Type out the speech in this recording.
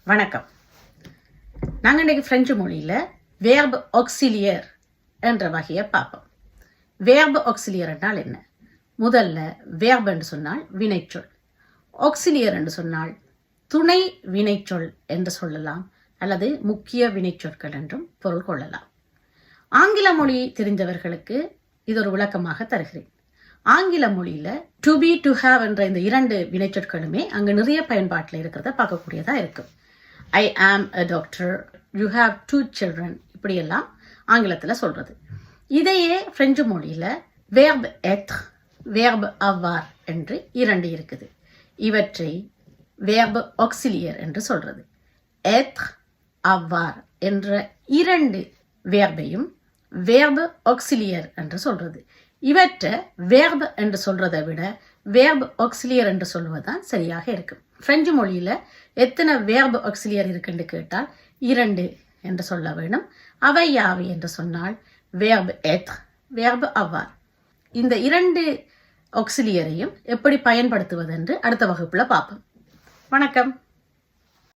வணக்கம். நாங்கள் இன்றைக்கு பிரெஞ்சு மொழியில் வேர்ப் ஆக்சிலியர் என்ற வகையை பார்ப்போம். வேர்ப் ஆக்சிலியர் என்றால் என்ன? முதல்ல வேர்ப் என்று சொன்னால் வினைச்சொல், ஆக்சிலியர் என்று சொன்னால் துணை வினைச்சொல் என்று சொல்லலாம், அல்லது முக்கிய வினைச்சொற்கள் என்றும் பொருள் கொள்ளலாம். ஆங்கில மொழி தெரிந்தவர்களுக்கு இது ஒரு விளக்கமாக தருகிறேன். ஆங்கில மொழியில டு பி, டு ஹேவ் என்ற இந்த இரண்டு வினைச்சொற்களுமே அங்கு நிறைய பயன்பாட்டில் இருக்கிறத பார்க்கக்கூடியதா இருக்கும். ஐ ஆம் அ டாக்டர், யூ ஹாவ் 2 children, இப்படியெல்லாம் ஆங்கிலத்தில் சொல்றது. இதையே பிரெஞ்சு மொழியில வேர்ப் எத்ர், வேர்ப் அவார் என்று இரண்டு இருக்குது. இவற்றை வேர்ப் ஆக்சிலியர் என்று சொல்றது. எத்ர், அவார் என்ற இரண்டு வேர்பையும் வேர்ப் ஆக்சிலியர் என்று சொல்றது. இவற்றை வேர்ப் என்று சொல்றதை விட வேர்ப் ஆக்சிலியர் என்று சொல்வதுதான் சரியாக இருக்கும். பிரெஞ்சு மொழியில எத்தனை வேர்ப் ஆக்சிலியர் இருக்குன்னு கேட்டால் 2 என்று சொல்ல வேண்டும். அவை யாவை என்று சொன்னால் வேர்ப் எத்ர், வேர்ப் அவார். இந்த 2 ஆக்சிலியரையும் எப்படி பயன்படுத்துவது என்று அடுத்த வகுப்புல பார்ப்போம். வணக்கம்.